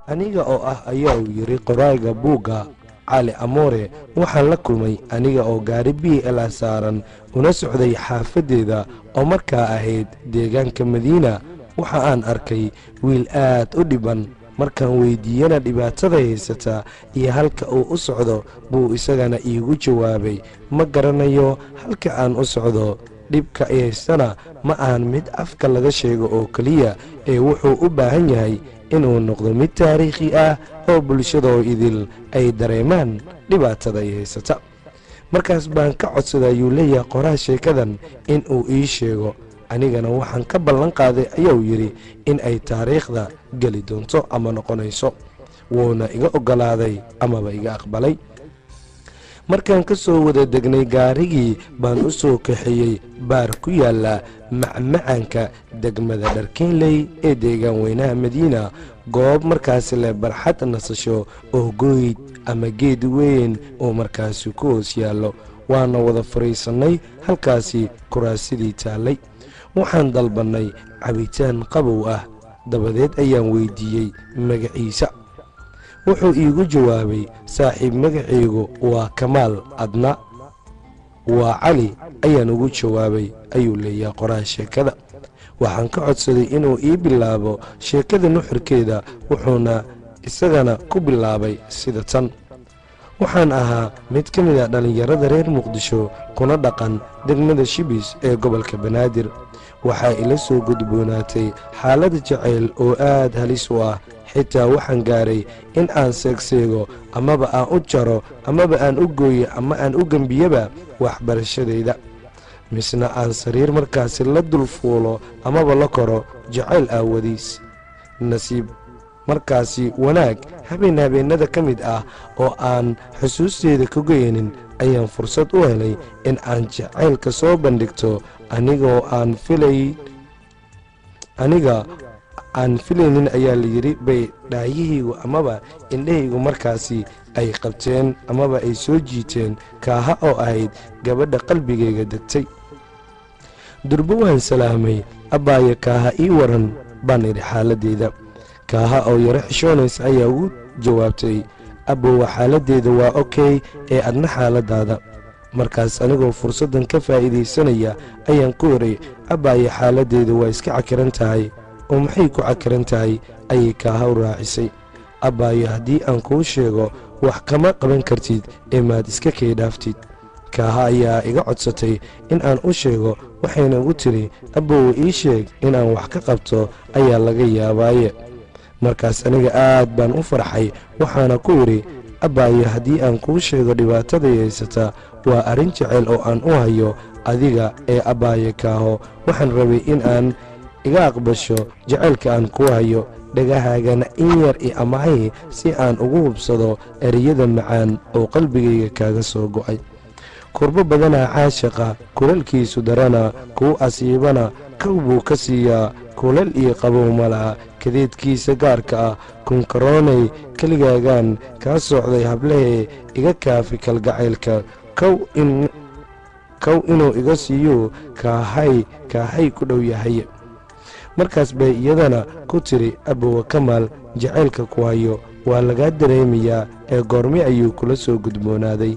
aniga oo ayaa uu yiri qoraaga buugga cali amoore waxaan la kulmay aniga oo gaari BL saaran una socday xaafadeeda oo markaa ahayd deegaanka Madiina waxa aan arkay wiil aad u dhiban markaan weydiiyana dhibaatada haysata iyo halka uu u socdo buu isagana iigu jawaabay ma garanayo halka aan u socdo dhibka haystana ma aan mid afka laga sheego oo kaliya ee wuxuu u baahan yahay inuu noqdo mid taariikhi ah oo bulshada oo idil ay dareemaan dhibaatada ay haysata markaas baan ka codsaday ayuu leeyahay qoraha sheekadan in uu ii sheego anigana waxaan ka ballan qaaday ayuu yiri in ay taariikhda gali doonto ama noqonayso wuuna iga ogolaaday amaba iga aqbalay markaan ka soo wada degnay gaarigii baan u soo kaxeeyay baar ku yaala macmacaanka degmada Dharkiinley ee deegaan weynaha Madiina goob markaas leh barxad nasasho oo gooyd ama geed weyn oo markaas ku hoos yaalo waana wada fariisanay halkaasi kuraasidii taalay waxaan dalbanay cabitaan qabow ah dabadeed ayaan weydiiyay magaciisa wuxuu iigu jawaabay saaxiib magaciigu waa Kamaal adna waa Cali ayaan ugu jawaabay ayuu leeyahay qoraha sheekada waxaan ka codsaday inuu ii bilaabo sheekada nuxurkeeda wuxuuna isagana ku bilaabay sida tan waxaan ahaa mid ka mid ah dhalinyarada reer Muqdisho kuna dhaqan degmada Shibis ee gobolka Banaadir waxaa ila soo gudboonaatay xaalad jacayl oo aad halis u ah xitaa waxaan gaaray in aan seegseego amaba aan u jaro amaba aan u gooyo ama aan u gambiyaba waxbarashadayda misna aan sariir markaasi la dulfuulo amaba la koro jacayl aawadiis nasiib markaasi wanaag habeenada ka mid ah oo aan xusuusteeda ka goynin ayaan fursad u helay in aan jacaylka soo bandhigto aniga aan filaynin ayaa la yiri bay dhaayihaygu amaba indhahaygu markaasi ay qabteen amaba ay soo jiiteen kaaha oo ahayd gabadha qalbigayga degtay durbo waan salaamay abbaaya kaaha ii waran baan idhi xaaladeyda kaaha oo yaro xishoonaysa ayaa ugu jawaabtay abbowa xaaladeyda waa okay ee adna xaaladaada markaas anigoo fursaddan ka faa'iidaysanaya ayaan ku yidhi abbaaya xaaladeyda waa iska cakiran tahay oo maxay ku cakiran tahay ayay kaaha u raacisay abbaayo haddii aan kuu sheego wax kama qaban kartid ee maad iska kay dhaaftid kaaha ayaa iga codsatay in aan u sheego waxayna ugu tiri abbowa ii sheeg inaan wax ka qabto ayaa laga yaabaaye markaas aniga aad baan u farxay waxaana ku yidhi abbaayo haddii aan kuu sheego dhibaataday haysata waa arrin jecel oo aan u hayo adiga ee abbaayo kaaho waxaan rabay in aan iga aqbasho jacaylka aan ku hayo dhagahaagana in yar i amahay si aan ugu hubsado ereyada macaan oo qalbigayga kaaga soo go'ay kurbo badanaa caashaqa kulalkiisu darana kuu asiibana kow buu ka siiyaa kulal iyo qabow malaha kadeedkiisa gaarka ah kunkaroonay keligaagaan kaa socday hablahee iga kaafi kalgacaylka kow inuu iga siiyo kaahay ku dhow yahay markaas bay iyadana ku tiri abbowa Kamaal jacaylka ku hayo waa laga dareemayaa ee goormi ayuu kula soo gudboonaaday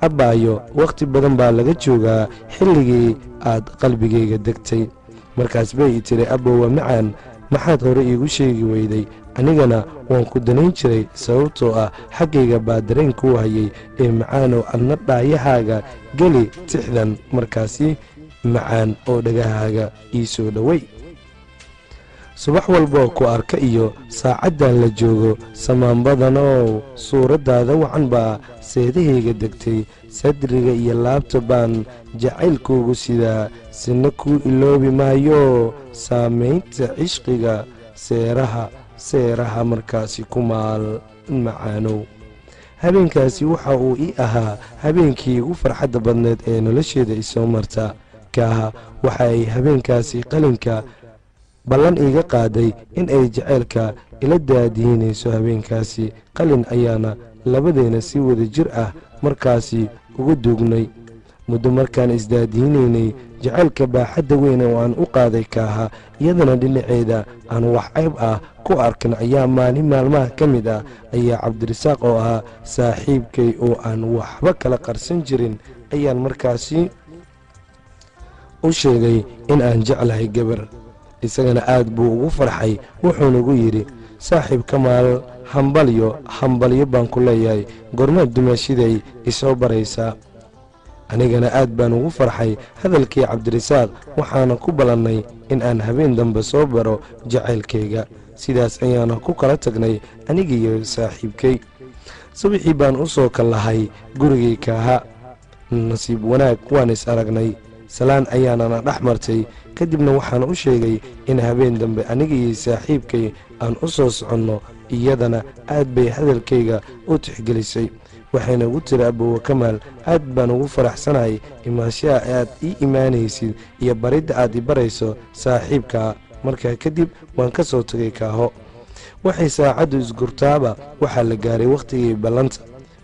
abbaayo waqti badan baa laga joogaa xilligii aad qalbigayga degtay markaas bay tiri abbowa macaan maxaad hore iigu sheegi weyday anigana waan ku danayn jiray sababtoo ah xaggayga baa dareen kuu hayay ee macaanow adna dhaayahaaga geli tixdan markaasi macaan oo dhagahaaga ii soo dhoway subax walboo ku arka iyo saacaddan la joogo samaan badanow suuraddaada wacan baa seedahayga degtay sadriga iyo laabta baan jacaylkuugu sidaa sina kuu iloobi maayo saamaynta cishqiga seeraha markaasi ku maal macaanow habeenkaasi waxa uu ii ahaa habeenkii ugu farxadda badneed ee nolosheeda isoo marta kaaha waxa ay habeenkaasi qalinka ballan iiga qaaday in ay jaceylka ila daadiinayso habeenkaasi qalin ayaana labadeena si wada jir ah markaasi ugu duugnay muddo markaan isdaadiinaynay jaceylka baaxadda weyn oo aan u qaaday kaaha iyadana dhinaceeda aan wax cayb ah ku arkin ayaa maalin maalmaha ka mid ah ayaa cabdirasaaq oo ahaa saaxiibkay oo aan waxba kala qarsan jirin ayaan markaasi u sheegay in aan jeclahay gabar isagana aad buu ugu farxay wuxuuna ugu yidhi saaxiib Kamaal hambalyo baan ku leeyahay gormaad dumaashiday isoo baraysaa anigana aad baan ugu farxay hadalkii cabdirasaaq waxaana ku balannay in aan habeen dambe soo baro jacaylkayga sidaas ayaana ku kala tagnay anigiiyo saaxiibkay subaxii baan u soo kallahay gurigay kaaha nasiib wanaag waan is aragnay salaan ayaanana dhex martay kadibna waxaan u sheegay in habeen dambe anigiiyo saaxiibkay aan u soo soconno iyadana aad bay hadalkayga u tixgelisay waxayna ugu tiri abbowe Kamaal aad baan ugu faraxsanahay imaanshaha aad ii imaanaysid iyo baridda aad i barayso saaxiibkaa markaa kadib waan ka soo tagay kaaho waxay saacaddu isgurtaaba waxaa la gaaray wakhtigii ballanta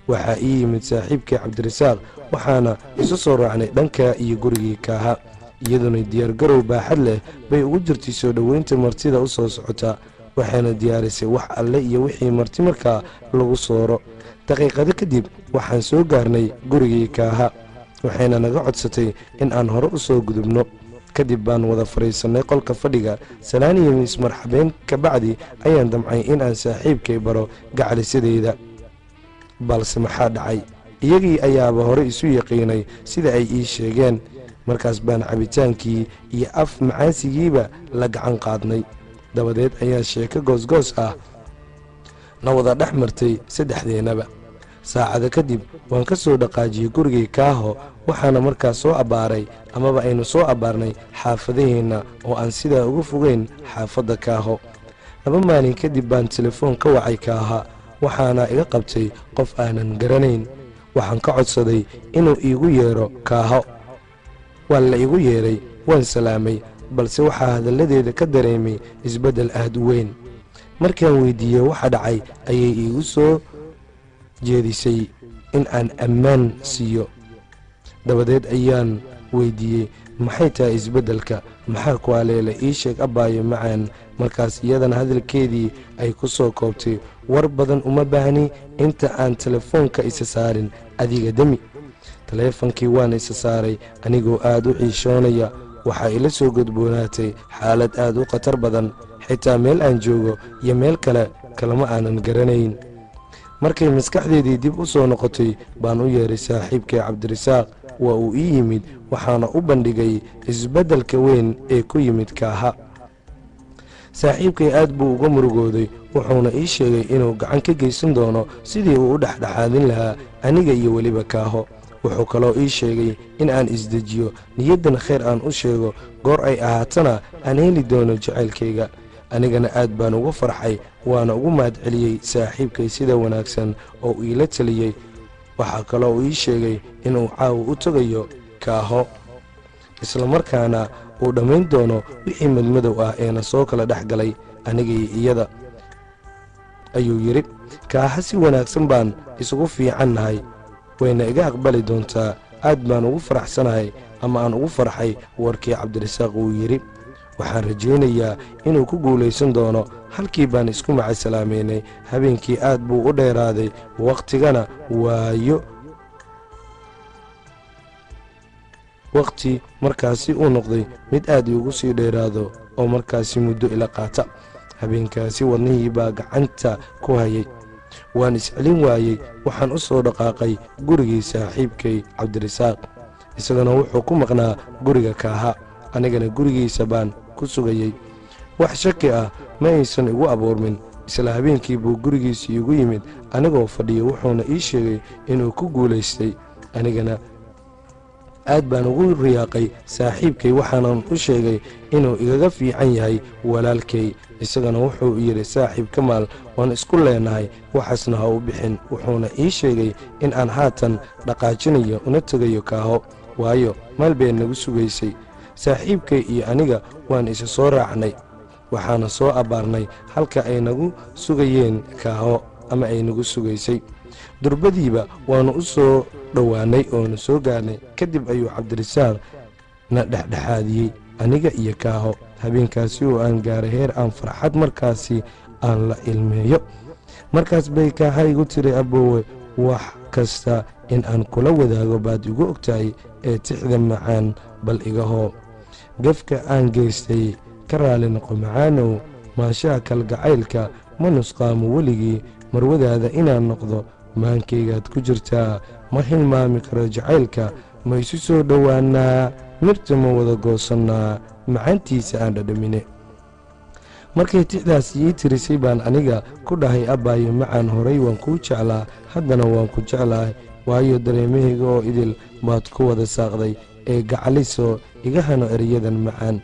waxaa ii yimid saaxiibkii cabdirasaaq waxaana isu soo raacnay dhanka iyo gurigii kaaha iyaduna diyaargarow baaxad leh bay ugu jirtay soo dhoweynta martida u soo socota waxayna diyaarisay wax alle iyo wixii marti markaa lagu sooro daqiiqado kadib waxaan soo gaarnay gurigii kaaha waxayna naga codsatay in aan hore u soo gudubno kadib baan wada fadhiisannay qolka fadhiga salaan iyo mismarxabeen ka bacdi ayaan damcay in aan saaxiibkay baro gacalisadeyda balse maxaa dhacay iyagii ayaaba hore isu yaqiinay sida ay ii sheegeen markaas baan cabitaankii iyo af macaansigiiba la gacan qaadnay dabadeed ayaa sheeko goosgoos ah na wada dhex martay saddexdeennaba saacado kadib waan ka soo dhaqaajiyey gurigii kaaho waxaana markaas soo abbaaray amaba aynu soo abbaarnay xaafadaheenna oo aan sidaa uga fogeyn xaafadda kaaho 2 maalin kadib baan telefoon ka wacay kaaha waxaana iga qabtay qof aanan garanayn waxaan ka codsaday inuu iigu yeero kaaho waa la igu yeeray waan salaamay balse waxaa hadalladeeda ka dareemay isbeddel aad u weyn markaan weydiiyey waxa dhacay ayay iigu soo jeedisay in aan ammaan siiyo dabadeed ayaan weydiiyey maxay tahay isbeddelka maxaa ku aleela ii sheeg abbaayo macaan markaas iyadana hadalkeedii ay ku soo koobtay war badan uma baahni inta aan telefoonka isa saarin adiga demi taleefankii waan isa saaray anigoo aad u ciishoonaya waxaa ila soo gudboonaatay xaalad aad u khatar badan xitaa meel aan joogo iyo meel kale kalama aanan garanayn markay maskaxdeedii dib u soo noqotay baan u yeeray saaxiibkay cabdirasaaq waa uu ii yimid waxaana u bandhigay isbeddelka weyn ee ku yimid kaaha saaxiibkay aad buu uga murugooday wuxuuna ii sheegay inuu gacan ka geysan doono sidii uu u dhexdhexaadin lahaa aniga iyo weliba kaaho wuxuu kaloo ii sheegay in aan isdejiyo niyaddan khayr aan u sheego goor ay ahaatana aan heli doono jacaylkayga anigana aad baan ugu farxay waana ugu mahadceliyey saaxiibkay sida wanaagsan oo iila taliyey waxaa kaloo uu ii sheegay inuu caawa u tagayo kaaho isla markaana uu dhammayn doono wixii madmadow ah eena soo kala dhex galay anigii iyada ayuu yidhi kaaha si wanaagsan baan isugu fiicannahay wayna iga aqbali doontaa aad baan ugu faraxsanahay ama aan ugu farxay warkii cabdirasaaq uu yidhi waxaan rajaynayaa inuu ku guulaysan doono halkii baan isku macasalaameynay habeenkii aad buu u dheeraaday wakhtigana wakhti markaasi uu noqday mid aad iugu sii dheeraado oo markaasi muddo ila qaata habeenkaasi wadnihii baa gacanta ku hayay waan iscelin waayey waxaan u soo dhaqaaqay gurigii saaxiibkay cabdirasaaq isagana wuxuu ku maqnaa guriga kaaha anigana gurigiisa baan ku sugayey wax shaki ah ma aysan igu abuurmin isla habeenkii buu gurigiisii igu yimid anigoo fadhiya wuxuuna ii sheegay inuu ku guulaystay anigana aad baan ugu riyaaqay saaxiibkay waxaanan u sheegay inuu igaga fiican yahay walaalkay isagana wuxuu yidhi saaxiib Kamaal waan isku leenahay waxaasna ha u bixin wuxuuna ii sheegay in aan haatan dhaqaajinayo una tegayo kaaho waayo meel bay nagu sugaysay. saaxiibkay iyo aniga waan isa soo raacnay, waxaana soo abbaarnay halka ay nagu sugayeen kaaho ama ay nagu sugaysay. durbadiiba waannu u soo dhowaannay oonu soo gaarnay. kadib ayuu cabdirasaaq na dhexdhexaadiyey aniga iyo kaaho. habeenkaasi oo aan gaaray heer aan farxad markaasi aan la ilmeeyo. markaas bay kaaha igu tiri, aboowe, wax kasta in aan kula wadaago baad igu ogtahay ee tixda macaan bal igahoo. gefka aan geystay ka raali noqo macaanow, maashaha kalgacaylka ma nusqaamo weligii. marwadaada inaan noqdo maankaygaad ku jirtaa, ma hilmaami karo jacaylka. ma isu soo dhowaannaa, mirta ma wada goosannaa, macaantiisa aan dhadhamine. markay tixdaas ii tirisay baan aniga ku dhahay, abbaayo macaan, horay waan kuu jeclaa, haddana waan ku jeclahay, waayo dareemahayga oo idil baad ku wada saaqday. ee gacalisoo iga hano erayadan macaan.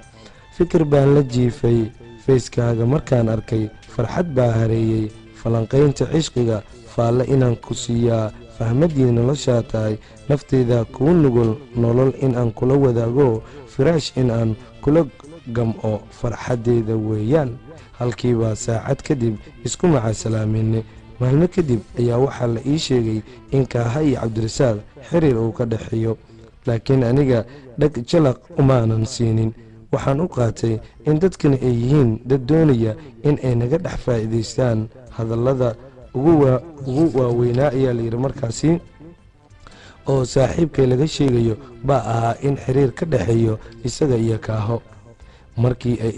fikir baan la jiifay fayskaaga markaan arkay, farxad baa hareeyey. falanqaynta cishqiga faalle inaan ku siiyaa, fahmaddii noloshaa tahay, nafteyda kuu nugul nolol in aan kula wadaago, firaash in aan kula gam'o farxaddeeda weeyaan. halkiibaa saacad kadib isku macasalaameynay. maalmo kadib ayaa waxaa la ii sheegay in kaaha iyo cabdirasaaq xiriir uu ka dhexeeyo, laakiin aniga dhag jalaq umaanan siinin. waxaan u qaatay in dadkani ay yihiin dad doonaya in ay naga dhex faa'iidaystaan. hadallada ugu waaweynaa ayaa layidhi markaasi oo saaxiibkay laga sheegayo baa ahaa in xiriir ka dhexeeyo isaga iyo kaaho. markii ay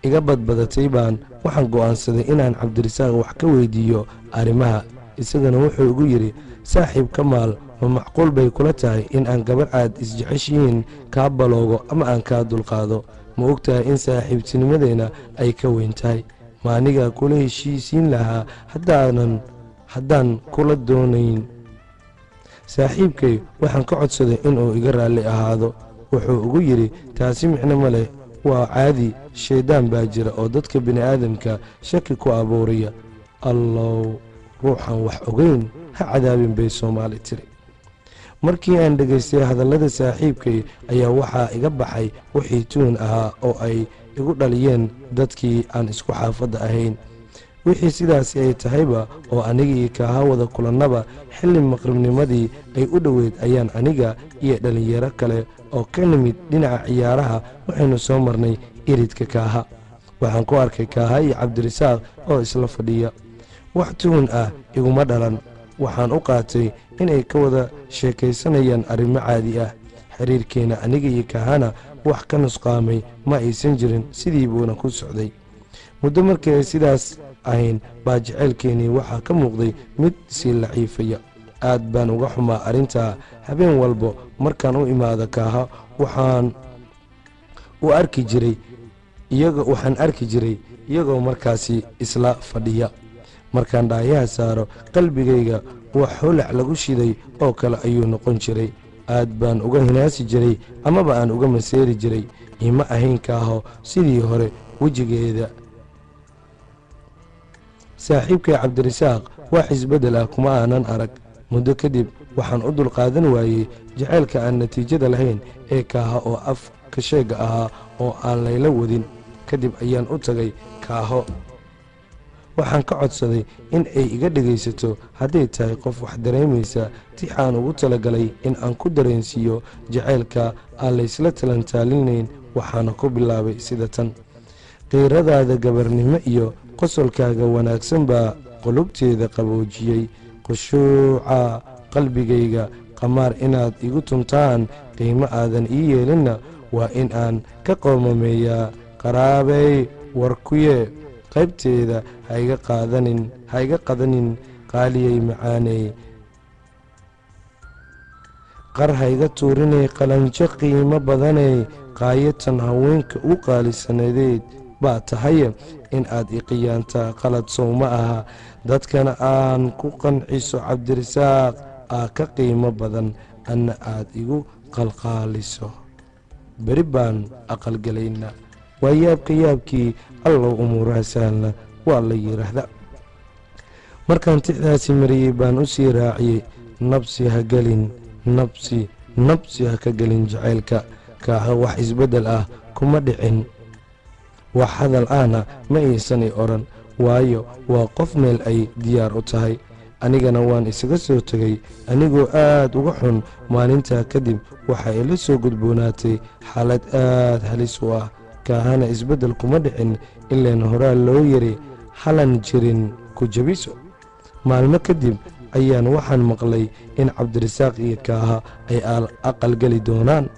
iga badbadatay baan waxaan go'aansaday inaan cabdirasaaq wax ka weydiiyo arrimaha. isagana wuxuu igu yidhi, saaxiib Kamaal, ma macquul bay kula tahay in aan gabar aad isjeceshihiin kaa baloogo ama aan kaa dulqaado? ma ogtahay in saaxiibtinimadeenna ay ka weyn tahay? ma aniga kula heshiisiin lahaa haddaan kula doonayn? saaxiibkay waxaan ka codsaday inuu iga raalli ahaado. wuxuu ugu yidhi, taasi micno ma leh, waa caadi. shayddaan baa jira oo dadka bini'aadamka shaki ku abuuraya. allow, ruuxan wax ogeyn ha cadaabin bay Soomaali tiri. markii aan dhegaystay hadallada saaxiibkay ayaa waxaa iga baxay wixii tuun ahaa oo ay igu dhaliyeen dadkii aan isku xaafadda ahayn. wixii sidaasi ay tahayba oo anigii kaaha wada kulannaba xilli maqribnimadii ay u dhoweyd ayaan aniga iyo dhallinyaro kale oo ka nimid dhinaca ciyaaraha waxaynu soo marnay iridka kaaha. waxaan ku arkay kaaha iyo cabdirasaaq oo isla fadhiya. wax tuun ah iguma dhalan. waxaan u qaatay inay ka wada sheekaysanayaan arrimo caadi ah. xiriirkeenna aniga iyo kaahana wax ka nusqaamay ma aysan jirin, sidii buuna ku socday. muddo markii ay sidaas ahayn baa jacaylkeennii waxaa ka muuqday mid sii laciifaya. aad baan uga xumaa arrintaa. habeen walbo markaan u imaado kaaha waxaan arki jiray iyagoo markaasi isla fadhiya. markaan dhaayaha saaro qalbigayga wax holac lagu shiday oo kale ayuu noqon jiray. aad baan uga hinaasi jiray amaba aan uga maseeri jiray. ima ahayn kaaho sidii hore wejigeeda. saaxiibkay cabdirasaaq wax isbeddel ah kuma aanan arag. muddo kadib waxaan u dulqaadan waayey jacaylka aan natiijada lahayn ee kaaha oo af ka sheega ahaa oo aan layla wadin. kadib ayaan u tagay kaaho. waxaan ka codsaday in ay iga dhegaysato hadday tahay qof wax dareemaysa. tix aan ugu talagalay in aan ku dareensiiyo jacaylka aan laysla talantaalinayn. waxaana ku bilaabay sida tan: qiiradaada gabarnimo iyo qosolkaaga wanaagsan baa qulubteeda qaboojiyey. khushuuca qalbigayga qamaar inaad igu tuntaan, qiimo aadan ii yeelinna waa in aan ka qoomameeyaa. qaraabey warkuye qaybteeda ha iga qadanin qaaliyay macaaney. qar ha iga tuurinay qalanjo qiimo badanay. qaayatan haweenka u qaalisanadeed baa tahaye in aad iqiyaantaa qalad sow ma aha. dadkana aan ku qanciso cabdirasaaq aa ka qiimo badan, anna aad igu qalqaaliso. beri baan aqalgelaynaa. waa yaabkii allow umuuraha sahla waa la yidhaahda. markaan tixdaasi mariyey baan u sii raaciyey: nabsi ha gelin, nabsi nabsi ha ka gelin jacaylka. Kaaha wax isbeddel ah kuma dhicin, wax hadal ahna ma aysan i odhan, waayo waa qof meel ay diyaar u tahay. Anigana waan isaga soo tegay anigoo aad uga xun. Maalintaa kadib waxa ila soo gudboonaatay xaalad aad halis u ah. Kaahana isbeddel kuma dhicin, ileen horaa loo yiri halan jirin ku jabiso. Maalmo kadib ayaan waxaan maqlay in Cabdirasaaq iyo Kaaha ay aqal geli doonaan.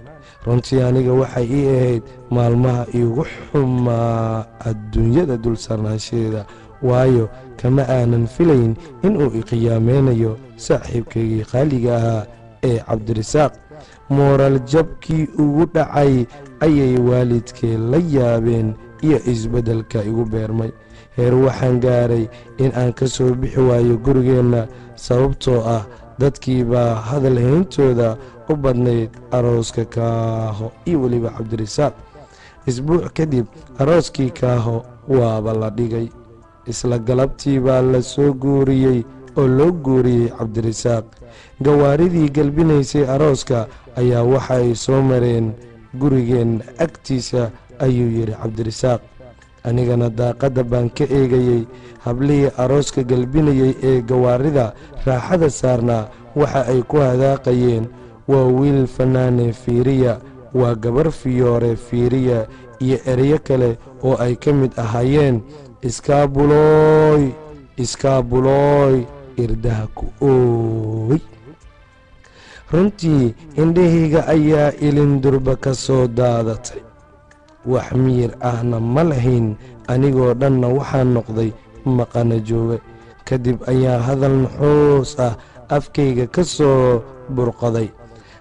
runtii aniga waxay ii ahayd maalmaha iigu xumaa adduunyada dul saarnaanshadeeda, waayo kama aanan filayn inuu i qiyaameynayo saaxiibkaygii qaaliga ahaa ee Cabdirasaaq. mooral jabkii ugu dhacay ayay waalidkay la yaabeen iyo isbeddelka igu beermay. heer waxaan gaaray in aan ka soo bixi waayo gurigeenna sababtoo ah dadkii baa hadal hayntooda u badnayd arooska Kaaho iyo weliba Cabdirasaaq. isbuuc kadib arooskii Kaaho waaba la dhigay. isla galabtii baa la soo guuriyey oo loo guuriyey Cabdirasaaq. gawaaridii galbinaysay arooska ayaa waxa ay soo mareen gurigeen agtiisa ayuu yidhi Cabdirasaaq. anigana daaqadda baan ka eegayey. hablihii arooska galbinayay ee gawaarida raaxada saarnaa waxa ay ku hadaaqayeen, waa wiil fanaane fiiriya, waa gabar fiyoore fiiriya, iyo ereyo kale oo ay ka mid ahaayeen iskaabulooy iskaabulooy irdaha ku ooy. runtii indhahayga ayaa ilin durba ka soo daadatay, wax miyir ahna ma lahayn. anigoo dhanna waxaan noqday maqana jooga. kadib ayaa hadal naxoos ah afkayga ka soo burqaday.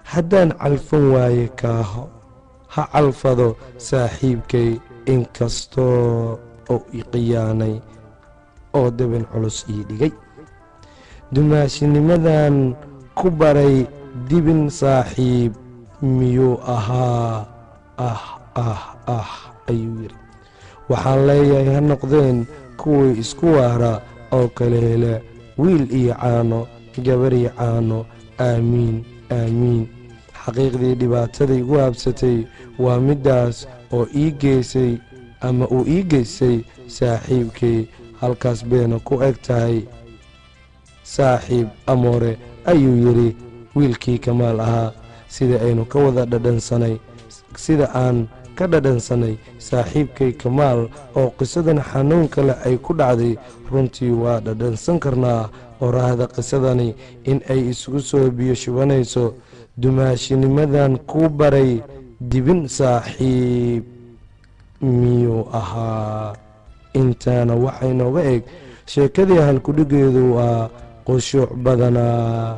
haddaan calfan waaye Kaaho, ha calfado saaxiibkay, inkastoo oo i qiyaanay oo deban culus ii dhigay. dumaashinimadan ku baray dibin saaxiib miyuu ahaa ayuu yidhi. waxaan leeyahay ha noqdeen kuwii isku waara oo kala hela wiil iyo caano, gabar iyo caano, aamiin aamiin. xaqiiqdii dhibaatada igu habsatay waa middaas oo ii geysay ama uu ii geystay saaxiibkay. halkaas bayna ku eg tahay saaxiib amoore, ayuu yidhi wiilkii Kamaal ahaa. sida aynu ka wada dhadhansanay, sida aan ka dhadhansanay saaxiibkay Kamaal oo qisadan xanuunka leh ay ku dhacday, runtii waa dhadhansan karnaa oraahda qisadani in ay isugu soo biyo shubanayso. dumaashinimadan ku baray dibin saaxiib miyuu ahaa. intaana waxay nooga eg sheekadii halkudhigeedu waa qushuuc badanaa.